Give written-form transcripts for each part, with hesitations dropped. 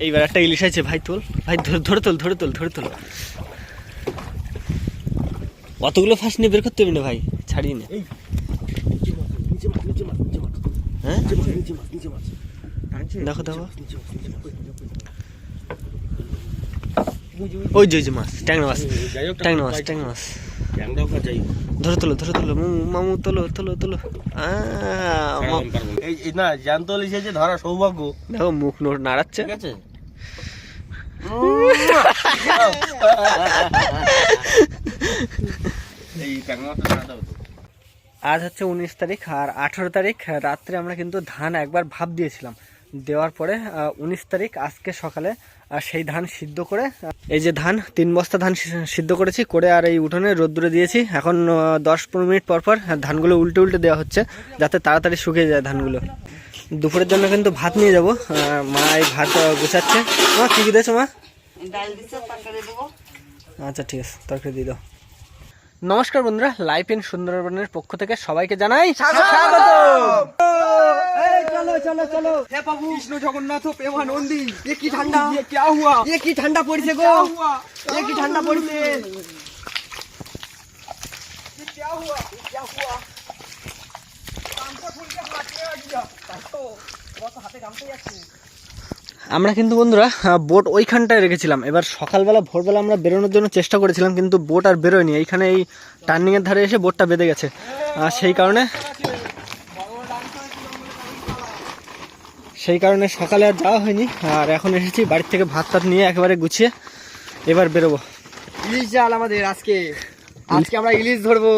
এইবার একটা ইলিশ আছে ভাই, তোল ভাই, ধরে তোল, ধরে তোল, ধরে তোল। অতগুলো ফাঁস নিয়ে বের করতে হবে না ভাই, ছাড়িয়ে নে। হ্যাঁ দেখো দেখো, ওই যে মাছ, ট্যাংরা মাছ, ট্যাংরা মাছ, ট্যাংরা মাছ। ধরে তোলো, ধরে তোলো মামু, তোলো তোলো তোলো। না জ্যান্ত ইলিশ আছে ধরা সৌভাগ্য। দেখো মুখ নাড়াচ্ছে। ঠিক আছে, আজ হচ্ছে 19 তারিখ, আর 18 তারিখ রাত্রে আমরা কিন্তু ধান একবার ভাপ দিয়েছিলাম। দেওয়ার পরে 19 তারিখ আজকে সকালে সেই ধান সিদ্ধ করে, এই যে ধান 3 বস্তা ধান সিদ্ধ করেছি করে, আর এই উঠোনে রোদ্দুরে দিয়েছি। এখন 10-15 মিনিট পর পর ধানগুলো উল্টে উল্টে দেওয়া হচ্ছে যাতে তাড়াতাড়ি শুকিয়ে যায় ধানগুলো। দুপুরের জন্য কিন্তু ভাত নিয়ে যাব। মা এই ভাত গুছাচ্ছে। মা কি কি দিয়েছো মা? আচ্ছা ঠিক আছে, তরকারি দিয়ে দাও। নমস্কার বন্ধুরা, লাইফ ইন সুন্দরবনের পক্ষ থেকে সবাইকে জানাই স্বাগত। चलो चलो चलो, हे प्रभु विष्णु जगन्नाथ प्रेमानंदी, ये की ठंडा, ये क्या हुआ, ये की ठंडा पड़ছে गो, ये की ठंडा पड़ছে, ये क्या हुआ, ये क्या हुआ, काम को फूल के हाथ में आ गया, तो वो तो हाथे काम पे যাচ্ছে। আমরা কিন্তু বন্ধুরা বোট ওইখানটায় রেখেছিলাম। এবার সকালবেলা ভোরবেলা আমরা বেরোনোর জন্য চেষ্টা করেছিলাম, কিন্তু বোট আর বেরোয়নি। এইখানে এই টার্নিংয়ের ধারে এসে বোটটা বেঁধে গেছে, সেই কারণে সকালে আর যাওয়া হয়নি। আর এখন এসেছি বাড়ির থেকে ভাত টাত নিয়ে একেবারে গুছিয়ে এবার বেরোবো। ইলিশ জাল আমাদের আজকে আমরা ইলিশ ধরবো,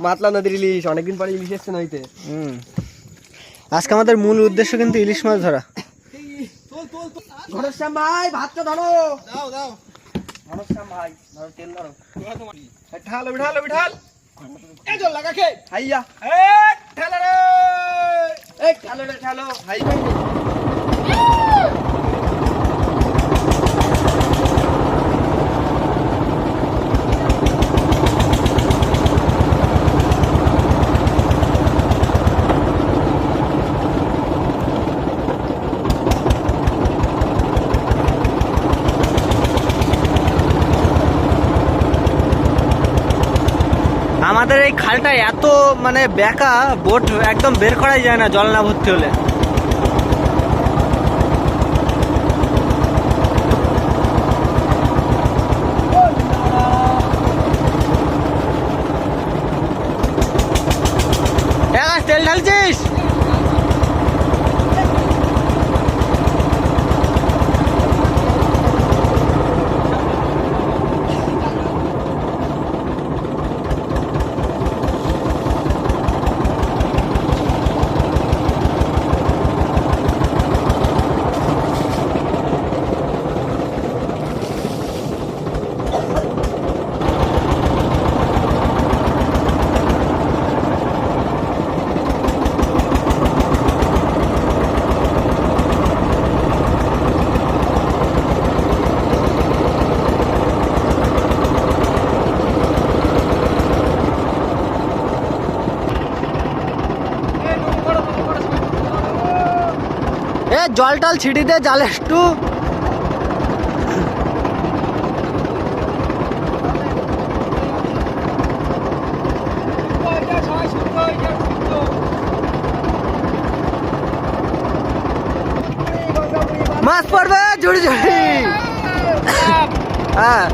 মাতলা নদীর ইলিশ। অনেকদিন পরে ইলিশ এসছে নইতে। আজকে আমাদের মূল উদ্দেশ্য কিন্তু ইলিশ মাছ ধরা। ঘনশ্যাম ভাই ভাতটা ধরো, দাও দাও। ঘনশ্যাম ভাই ধরো, তেল ধরো, ঢালো বিঠালো বিঠাল, এই জল লাগা খে হাইয়া, এ ঠেলা রে, এই ঠেলো রে ঠেলো হাই। আমাদের এই খালটা এত মানে বেঁকা, বোট একদম বের করাই যায় না জল না ভর্তি হলে। তেল ঢালছিস? জল টল ছিটি দে জাল একটু। মাছ পড়বে ঝুড়ি ঝুড়ি। হ্যাঁ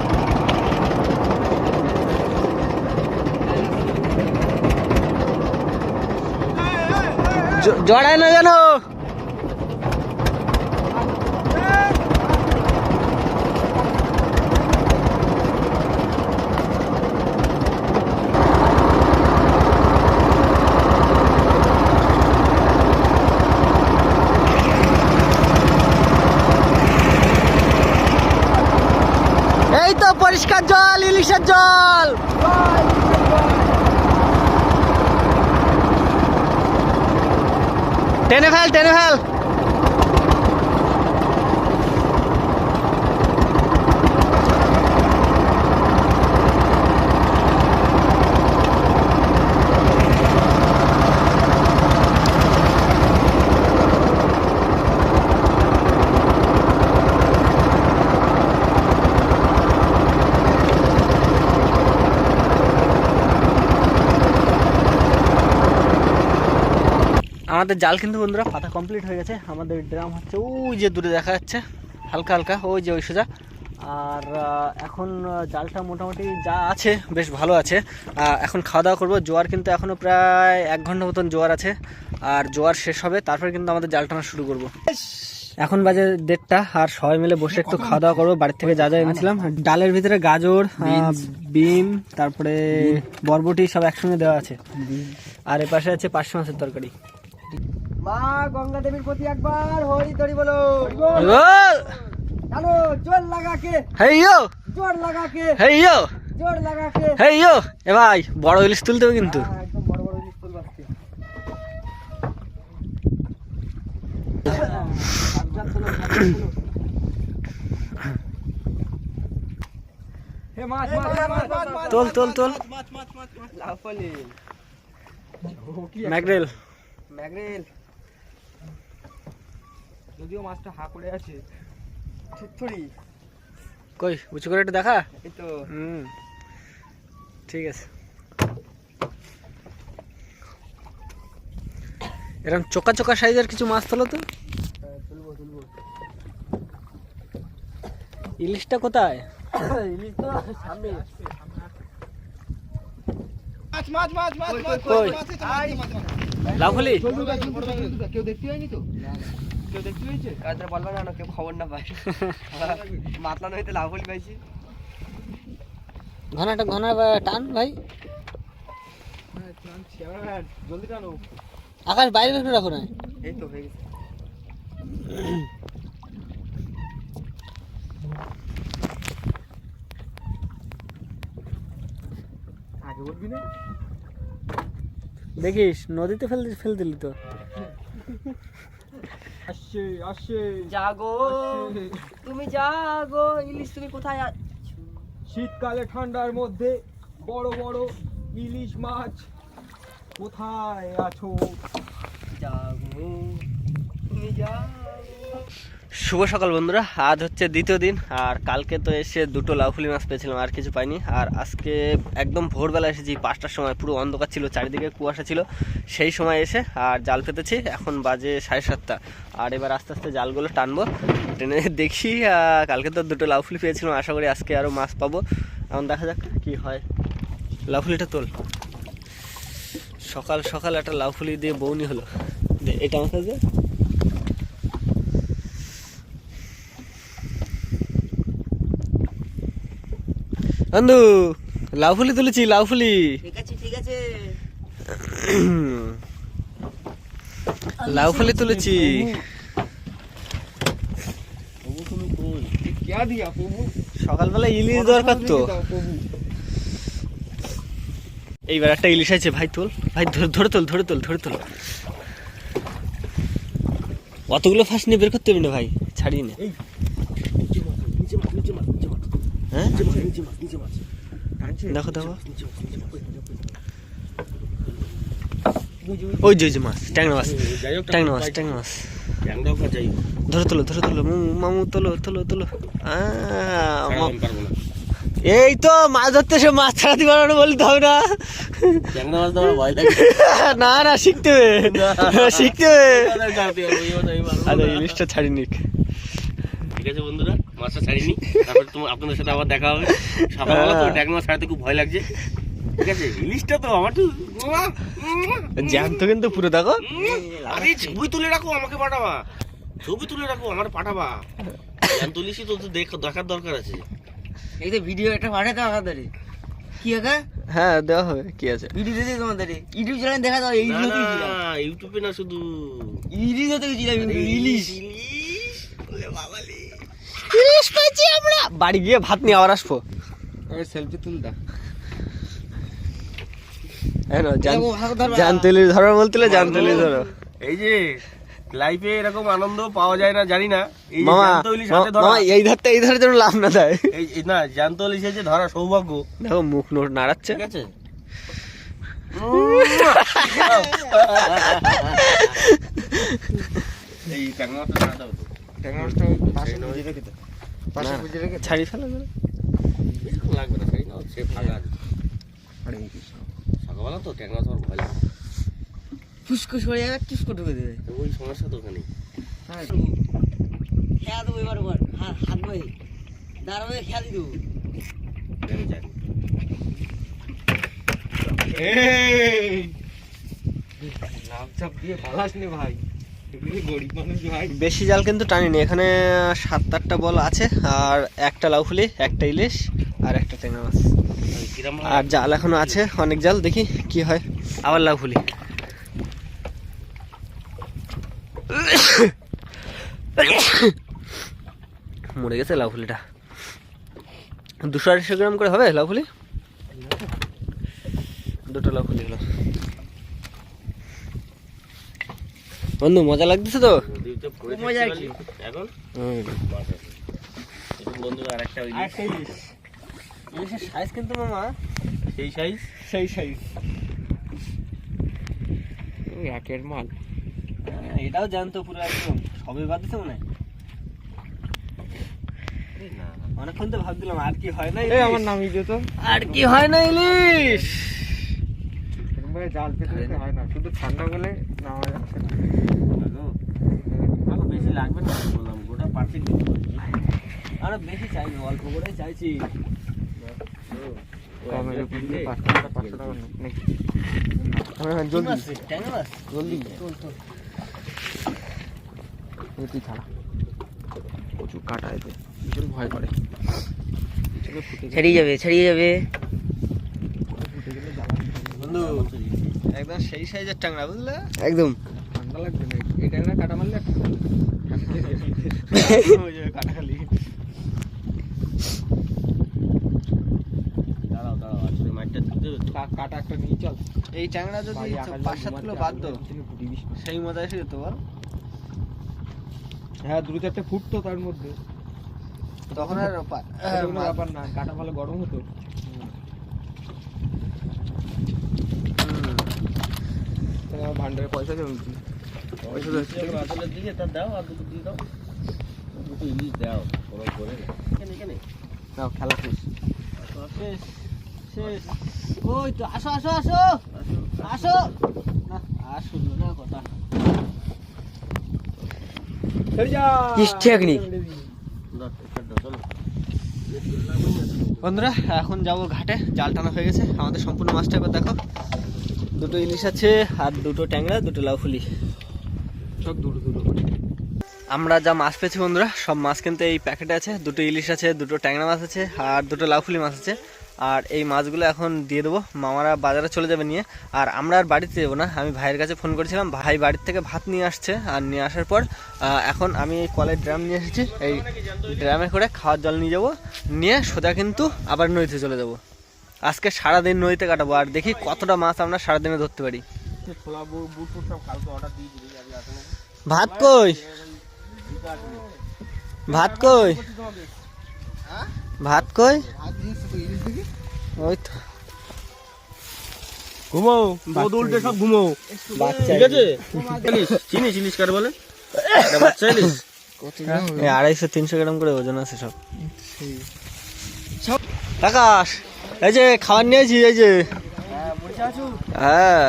জড়ায় না যেন। এই তো পরিষ্কার জল, ইলিশের জল। টেনে ফেল, টেনে ফেল। আমাদের জাল কিন্তু বন্ধুরা পাতা কমপ্লিট হয়ে গেছে। আমাদের ড্রাম হচ্ছে ওই যে দূরে দেখা যাচ্ছে হালকা হালকা, ওই যে ওই সোজা। আর এখন জালটা মোটামুটি যা আছে বেশ ভালো আছে। এখন খাওয়া দাওয়া করবো। জোয়ার কিন্তু এখনও প্রায় 1 ঘন্টা মতন জোয়ার আছে, আর জোয়ার শেষ হবে তারপরে কিন্তু আমাদের জাল টানা শুরু করবো। এখন বাজে 1:30, আর সবাই মিলে বসে একটু খাওয়া দাওয়া করবো। বাড়ির থেকে যা যা এনেছিলাম, ডালের ভিতরে গাজর, বিম, তারপরে বরবটি সব একসঙ্গে দেওয়া আছে। আর এ পাশে আছে পার্শে মাছের তরকারি। মা গঙ্গা দেবীর প্রতি একবার হরি তরি বলো। চলো জোর লাগাকে, হেইয়ো জোর লাগাকে, হেইয়ো জোর লাগাকে। হেইয়ো। এ ভাই বড় ইলিশ তুলতে হবে কিন্তু। একদম বড় বড় ইলিশ তুলবো আজকে। হে মাছ মাছ মাছ মাছ তোল তোল তোল। লাফালি ম্যাকরেল। ম্যাগরেল, যদিও মাছটা হা করে আছে। থুড়ি কই উঁচু করে একটু দেখা। এই তো ঠিক আছে। এরকম চোকা চোকা সাইজের কিছু মাছ তোলো তো। তুলবো তুলবো। ইলিশটা কোথায়? ইলিশ তো সামনে। মাছ মাছ মাছ মাছ কই? লাফালি। কেউ দেখতে হয়নি তো? কেউ দেখতে হয়েছে? কাজটা বলবে না, কেউ খবর না পায়। মাতলানো হইতে লাফালি পাইছি। ঘনাটা ঘনা টান ভাই। জলদি টানো। আকাশ বাইরে একটু রাখো না। এই তো হয়ে গেছে। আগে বলবি না? দেখিস নদীতে ফেল দিলি তো। আসছে আসছে। জাগো তুমি জাগো, ইলিশ তুমি কোথায় আছো? শীতকালে ঠান্ডার মধ্যে বড় বড় ইলিশ মাছ কোথায় আছো? জাগো তুমি জাগো। শুভ সকাল বন্ধুরা, আজ হচ্ছে দ্বিতীয় দিন। আর কালকে তো এসে 2টো লাউফুলি মাছ পেয়েছিলাম, আর কিছু পাইনি। আর আজকে একদম ভোরবেলা এসেছি, 5টার সময়। পুরো অন্ধকার ছিল, চারিদিকে কুয়াশা ছিল। সেই সময় এসে আর জাল পেতেছি। এখন বাজে 7:30। আর এবার আস্তে আস্তে জালগুলো টানবো। টেনে দেখি, কালকে তো 2টো লাউফুলি পেয়েছিলাম, আশা করি আজকে আরও মাছ পাবো। এখন দেখা যাক কি হয়। লাউফুলিটা তোল। সকাল সকাল একটা লাউফুলি দিয়ে বউনি হলো। এটা আমার কাছে বন্ধু, লাউফুলি তুলেছি, লাউফুলি। ঠিক আছে ঠিক আছে। লাউফুলি তুলেছি। সকালবেলা ইলিশ দরকার তো। এইবার একটা ইলিশ আছে ভাই, তোল ভাই, ধরে তোল ধরে তোল ধরে তোল। অতগুলো ফাঁস নিয়ে বের করতে হবে না ভাই, ছাড়িয়ে নে। হ্যাঁ দেখো দেখো, ওই যে মাছ, ট্যাংরা মাছ, ট্যাংরা মাছ, ট্যাংরা মাছ। ধরে তোলো ধরে তোলো, মামু তোলো তোলো তোলো। এই তো মাছ ধরতে সে মাছ ছাড়াতে পারো না বলতে হবে না। না না, শিখতে হবে শিখতে হবে। আরে ইলিশটা ছাড়িনি। ঠিক আছে বন্ধুরা, মাছটা ছাড়িনি, তারপর আপনাদের সাথে আবার দেখা হবে। সকালবেলা তো ট্যাংরা মাছ ছাড়াতে খুব ভয় লাগছে। ঠিক আছে, ইলিশটা তো আমার তো জ্যান্ত কিন্তু পুরো দেখো। আরে ছবি তুলে রাখো, আমাকে পাঠাবা। ছবি তুলে রাখো, আমার পাঠাবা। জ্যান্ত ইলিশই তো দেখার দরকার আছে। এই তো ভিডিও একটা পাঠাতে আমাদের। কি হবে? হ্যাঁ দেওয়া হবে, কি আছে। ভিডিও দিতে তোমাদের ইউটিউব চ্যানেলে দেখা দাও। এই না না, ইউটিউবে না, শুধু ইলিশ হতে গেছিলাম। ইলিশ ইলিশ ওরে বাবালি। ইলিশ পাইছি আমরা। বাড়ি গিয়ে ভাত নিয়ে আবার আসবো। সেলফি তুলটা। জানতে ধরো বলতে, জানতে ধরো। এই যে লাইফে এরকম আনন্দ পাওয়া যায় না, জানি না। এই যে মামা জ্যান্ত ইলিশ হাতে ধরা, মামা এই ধারটা এই ধারে যেন লাভ না দেয়। এই না, জ্যান্ত ইলিশের যে ধরা সৌভাগ্য। দেখো মুখ নাড়াচ্ছে। ঠিক আছে, এই ট্যাংরা মাছটা ছাড়াতে হবে তো। ট্যাংরা মাছটা পাশে বুঝে রেখে দাও। পাশে বুঝে রেখে ছাড়ি ফেলো। বেশিক্ষণ লাগবে না, ছাড়ি না, সে ফাঁকা আছে। সকালবেলা তো ট্যাংরা মাছ আমার ভয় লাগে। ফুসকো সরে যাবে, টুসকো ঢুকে দেবে। ওই সমস্যা তো ওখানে। খেয়া দেবো এবার বল, হাত বই দাঁড়াবে, খেয়া দিয়ে দেবো। আমি জানি। লাভ দিয়ে পালাস নে ভাই, এগুলি গরিব মানুষ ভাই। বেশি জাল কিন্তু টানিনি, এখানে 7-8টা বল আছে, আর একটা লাউফুলি, একটা ইলিশ আর একটা ট্যাংরা মাছ। কিরম আর জাল এখনো আছে অনেক জাল, দেখি কি হয়। আবার লাউফুলি। মরে গেছে লাউফুলিটা। 200-250 গ্রাম করে হবে লাউফুলি, দুটো লাউফুলি হলো। বন্ধু মজা লাগতেছে তো? নদীতে পড়ে মজা থাকতে কি? পারলি, এখন মাছ আছে। এখন বন্ধুরা আরেকটা ওই ইলিশের সাইজ কিন্তু মামা সেই সাইজ। সেই সাইজ। একের মাল। এটাও জানতো পুরো একদম, সবই বাদ দিতে মনে হয়। না অনেকক্ষণ তো ভাবছিলাম আর কি হয় না এই ইলিশ? আমার নামিয়ে দিও তো। আর কি হয় না ইলিশ? এরকম ভাবে জাল পেতে দিতে হয় না, শুধু ঠান্ডা বলে নামা যাচ্ছে না। ভালো বেশি লাগবে না বললাম, গোটা পার্সেন্ট দিতে পারি। আরো বেশি চাইবো, অল্প করে চাইছি। কমের উপর দিয়ে 500 টাকা নাকি? হ্যাঁ কি জলদি মাছ রে? ট্যাংরা মাছ? জলদি তোল, তোল। এটি ছাড়া প্রচুর কাটা এতে, ভীষণ ভয় করে। পিছনে ফুটে গেলে- ছাড়িয়ে যাবে, ছাড়িয়ে যাবে। ফুটে গেলে জ্বালা বন্ধু একদম সেই সাইজের ট্যাংরা, বুঝলে? একদম ঠান্ডা লাগবে না, এটা একটা কাটা মারলে একটা কাটাখালি। দাঁড়াও দাঁড়াও, আসলে মাছটা ধরতে হবে তো। কাটা একটা নিয়ে চল। এই ট্যাংরা যদি বাড়ি আকাশ 5-7 কিলো বাদ দাও, ফুটি দিস না। সেই মজা এসে যেত বল। হ্যাঁ 2-4টে ফুট তো তার মধ্যে, তখন আর ওটা কোনো ব্যাপার না, কাটা ভালো গরম হতো। তাহলে আমার ভান্ডারে পয়সা দেবেন কি? পয়সা দেবে বাদলের দিকে তার দাও, আর দুটো দিয়ে দাও, দুটো ইলিশ দাও গরম করে। এখানে এখানে নাও, খেলা শেষ। শেষ শেষ। ওই তো আসো আসো আসো আসো। না আর শুনলো না কথা। চলো। বন্ধুরা এখন যাবো ঘাটে, জাল টানা হয়ে গেছে আমাদের সম্পূর্ণ মাছটা। এবার দেখো, দুটো ইলিশ আছে আর দুটো ট্যাংরা, দুটো লাউফুলি। সব দুটো দুটো করে। আমরা যা মাছ পেয়েছি বন্ধুরা, সব মাছ কিন্তু এই প্যাকেটে আছে। দুটো ইলিশ আছে, দুটো ট্যাংরা মাছ আছে আর দুটো লাউফুলি মাছ আছে। আর এই মাছগুলো এখন দিয়ে দেবো, মামারা বাজারে চলে যাবে নিয়ে। আর আমরা আর বাড়িতে যাবো না, আমি ভাইয়ের কাছে ফোন করেছিলাম, ভাই বাড়ির থেকে ভাত নিয়ে আসছে। আর নিয়ে আসার পর এখন আমি এই কলের ড্রাম নিয়ে এসেছি, এই ড্রামে করে খাওয়ার জল নিয়ে যাবো, নিয়ে সোজা কিন্তু আবার নদীতে চলে যাব। আজকে সারাদিন নদীতে কাটাবো, আর দেখি কতটা মাছ আমরা সারাদিনে ধরতে পারি। ছোলা বুট ফুট সব কালকে অর্ডার দিয়ে দিবি, আজকে আসলে ভাত কই? ভাত কই? ভাত কই? ওই তো ঘুমাও, বোধ উল্টে সব ঘুমাও। বাচ্চা ঠিক আছে, ইলিশ চিনিস, ইলিশ কার বলে? এটা বাচ্চা ইলিশ। 250-300 গ্রাম করে ওজন আছে সব। আকাশ, এই যে খাবার নিয়েছি, এই যে। হ্যাঁ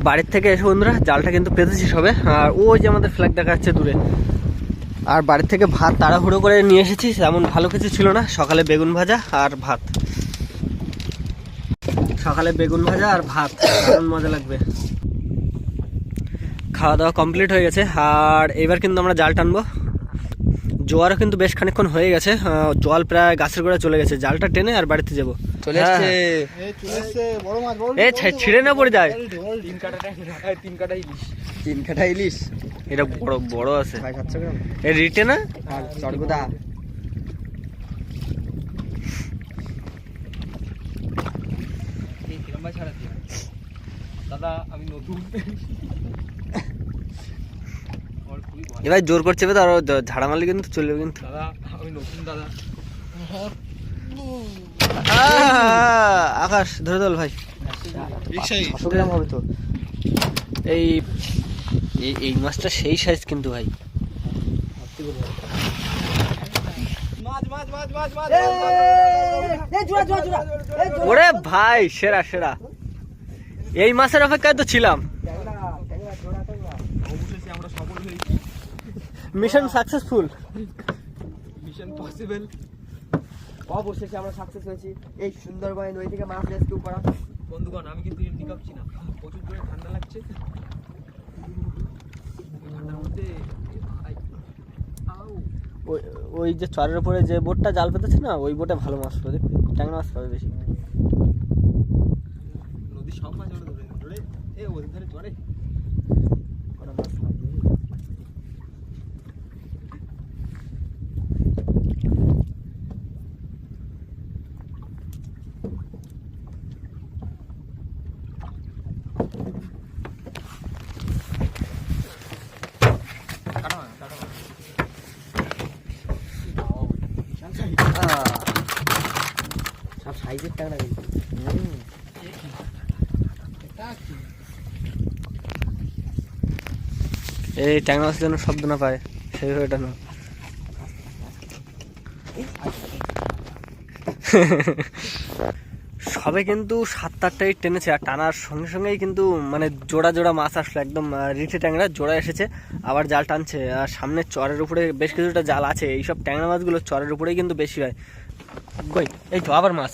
বাড়ির থেকে এসে বন্ধুরা জালটা কিন্তু পেতেছি সবে। আর ওই যে আমাদের ফ্ল্যাগ দেখা যাচ্ছে দূরে। আর বাড়ির থেকে ভাত তাড়াহুড়ো করে নিয়ে এসেছি, তেমন ভালো কিছু ছিল না। সকালে বেগুন ভাজা আর ভাত, সকালে বেগুন ভাজা আর ভাত, দারুণ মজা লাগবে। খাওয়া দাওয়া কমপ্লিট হয়ে গেছে, আর এবার কিন্তু আমরা জাল টানবো। জোয়ারও কিন্তু বেশ খানিকক্ষণ হয়ে গেছে, জল প্রায় গাছের গোড়ায় চলে গেছে। জালটা টেনে আর বাড়িতে যাবো। চলে এসছে, ছিঁড়ে না পড়ে যায়। 3 কাটা ইলিশ। 3 কাটা ইলিশ, এটা বড় বড় আছে। 700 গ্রাম। এ রিটে না? আর চড়গোদা। এই কিরম ভাই ছাড়া দিয়া দাদা, আমি নতুন। এবার জোর করছে, তো আরো ঝাড়া মারলে কিন্তু চলবে কিন্তু। দাদা আমি নতুন দাদা। আকাশ ধরে দল ভাই, 600 গ্রাম হবে তো। এই এই মাছটা সেই সাইজ কিন্তু ভাই, ওরে ভাই সেরা সেরা, এই মাসের অপেক্ষায় তো ছিলাম। অবশেষে আমরা সফল হয়েছি, মিশন সাকসেসফুল। Mission possible. অবশেষে আমরা সাকসেস হয়েছি এই সুন্দরবন নদী থেকে মাছ রেস্কিউ করা। বন্ধুগণ, আমি কিন্তু নিকাপছি না, প্রচুর জোরে ঠান্ডা লাগছে। ঠান্ডার মধ্যে ওই যে চরের উপরে যে বোটটা জাল পেতেছে না, ওই বোটে ভালো মাছ পাবে, দেখতে ট্যাংরা মাছ পাবে বেশি। নদীর সব মাছ ওরা ধরে ধরে ওদের ধারে চড়ে ওরা মাছ মাছ সব সাইজের টাকা কিন্তু। এই ট্যাংরা মাছের জন্য শব্দ না পায় সেইভাবে এটা না। সবে কিন্তু 7-8টাই টেনেছে, আর টানার সঙ্গে সঙ্গেই কিন্তু মানে জোড়া জোড়া মাছ আসলো, একদম রিঠে ট্যাংরা জোড়া এসেছে, আবার জাল টানছে। আর সামনে চরের উপরে বেশ কিছুটা জাল আছে, এইসব ট্যাংরা মাছগুলো চরের উপরেই কিন্তু বেশি হয়। কই এই তো আবার মাছ,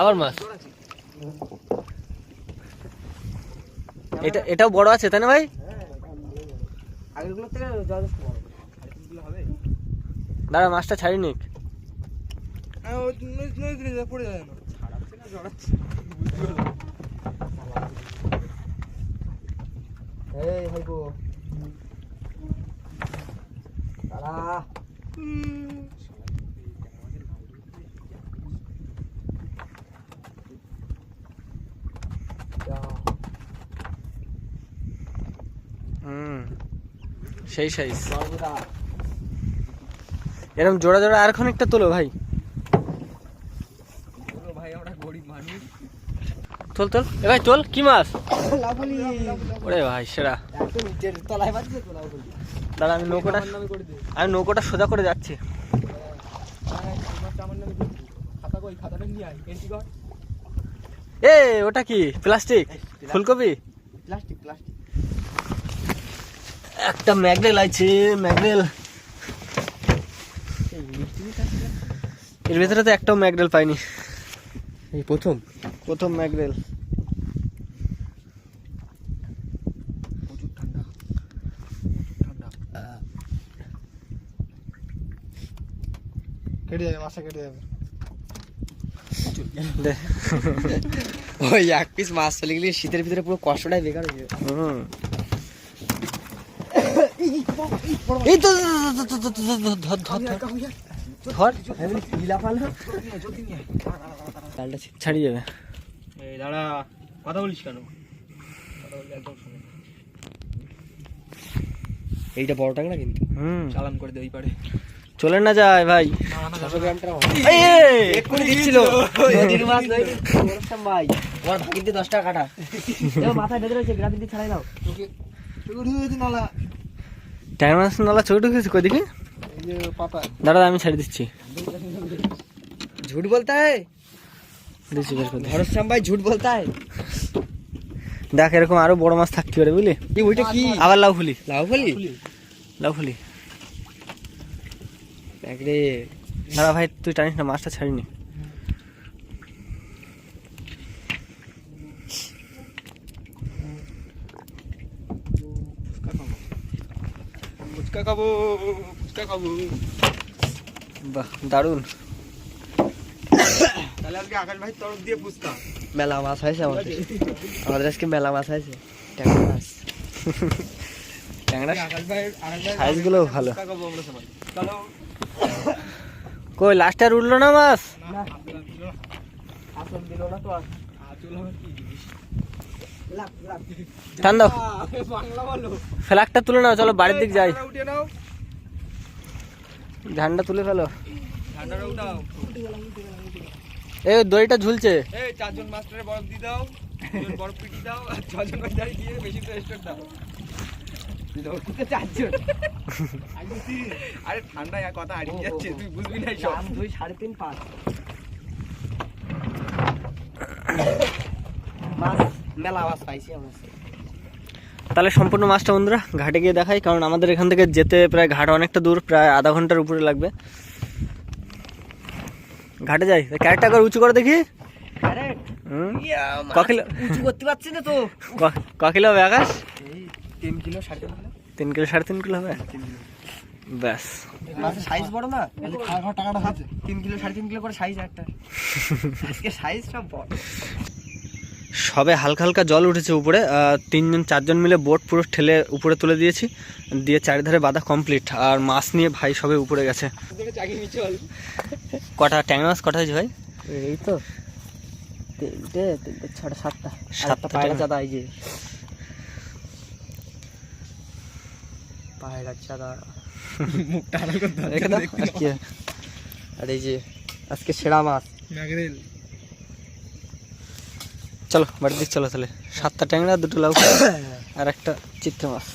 আবার মাছ। এটাও বড় আছে তাই না ভাই? আগেরগুলোর থেকে যথেষ্ট বড়। আরেকগুলো হবে। দাঁড়া মাছটা ছাড়ি নিক। পড়ে যায় না, ছাড়াচ্ছে না জড়াচ্ছে। এই ভাইগো দাঁড়া। সেই সাইজ এরকম জোড়া জোড়া আর খানিকটা তোলো ভাই। ভাই আমরা গরিব মানুষ। তোল তোল এ ভাই তোল। কি মাছ? লাফালি। ওরে ভাই সেরা। একদম নিচের তলায় বাজছে তো লাফালি। দাঁড়া আমি নৌকোটা সোজা করে যাচ্ছি। আমার নামে করবি। খাতা কই? খাতাটা নিয়ে আয়, এন্ট্রি কর। এ ওটা কি প্লাস্টিক? ফুলকপি? Plastic plastic. একটা ম্যাগনেল আছে, ম্যাগনেল। এর ভিতরে তো একটাও ম্যাগনেল পাইনি, এই প্রথম ম্যাগনেল। প্রচুর ঠান্ডা ঠান্ডা। কেটে যাবে, মাছটা কেটে যাবে। দে। ওই এক পিস মাছ চলে গেলে শীতের ভিতরে পুরো কষ্টটাই বেকার হয়ে যাবে। এই তো ধর ছাড়িয়ে যাবে। এই দাঁড়া, কথা বলিস কেন? কথা বললে একদম শুনে। এইটা বড় টাংরা কিন্তু চালান করে দে ওই পারে। চলে না যায় ভাই। 600 গ্রামটা এক্ষুনি দিচ্ছিল নদীর মাছ ভাই। ওর ভাগিতে 10 টাকা কাটা। এ মাথায় বেঁধে রয়েছে, গ্রাফিক দিয়ে ছাড়াই দাও। তোকে ঢুকে নালা। ট্যাংরা মাছ নালা ছোট ঢুকেছে কই দেখি। এই যে পাতা। দাঁড়া আমি ছাড়ি দিচ্ছি। झूठ बोलता है দিচ্ছি বের করে। भरत श्याम भाई झूठ बोलता है। দেখ এরকম আরো বড় মাছ থাকতে পারে বুঝলি। এই ওইটা কি? আবার লাউ ফুলি। লাউ ফুলি। একরে দাঁড়া ভাই তুই টানিস না, মাছটা ছাড়িনি। ফুচকা খাবো, ফুচকা খাবো। বাহ দারুন। তাহলে আজকে আকাশ ভাই তরফ দিয়ে ফুচকা। মেলা মাছ হয়েছে আমাদের আজকে মেলা মাছ হয়েছে। ট্যাংরা মাছ। ট্যাংরা আকাশ ভাই সাইজগুলো ভালো। ফুচকা খাবো আমরা সবাই। চলো। কই লাস্টে আর উঠলো না মাছ? না আসল দিল না তো। আচল হবে কি জিনিস? লাপ লাপ টান দাও, বাংলা বলো। ফ্ল্যাগটা তুলে নাও, চলো বাড়ির দিক যাই। উঠে নাও, ঝান্ডা তুলে ফেলো। ঠান্ডাটা উঠাও। এই দড়িটা ঝুলছে। এই 4 জন মাস্টারে বরফ দিয়ে দাও, 2 জন বরফ পিটি দাও, আর 6 জন ওই দাঁড়িয়ে দিয়ে বেশি তো স্টোর দাও। লোককে 4 জন। আরে ঠান্ডা কথা হারিয়ে যাচ্ছে, তুই বুঝবি না সব। 2 3.5 5 মাছ মেলা মাছ পাইছি আমরা। তাহলে সম্পূর্ণ মাছটা বন্ধুরা ঘাটে গিয়ে দেখাই, কারণ আমাদের এখান থেকে যেতে প্রায় ঘাট অনেকটা দূর, প্রায় আধা ঘন্টার উপরে লাগবে। ঘাটে যাই, ক্যারেটটা করে উঁচু করে দেখি। ক্যারেট ক কিলো উঁচু করতে পারছি না তো। ক কিলো হবে আকাশ? 3 কিলো 3.5 কিলো। 3 কিলো 3.5 কিলো হবে, ব্যাস। মাছের সাইজ বড় না, খাওয়া টাকাটা হচ্ছে 3 কিলো 3.5 কিলো করে সাইজ একটা। আজকে সাইজ সব বড়। সবে হালকা হালকা জল উঠেছে উপরে, 3জন 4জন মিলে বোট পুরো ঠেলে উপরে তুলে দিয়েছি, দিয়ে চারিধারে বাঁধা কমপ্লিট। আর মাছ নিয়ে ভাই সবে উপরে গেছে। কটা ট্যাংরা মাছ কটা হয়েছে ভাই? এই তো 3টে 6টা 7টা 7টা পায়রা চাদা। এই যে পায়রা চাদা মুখটা আলাদা করতে রেখে দাও, আর কি। আর এই যে আজকে সেরা মাছ ম্যাগরেল। চলো বাড়ির দিক চলো তাহলে। 7টা ট্যাংরা, 2টো লাউ আর একটা চিত্র মাছ।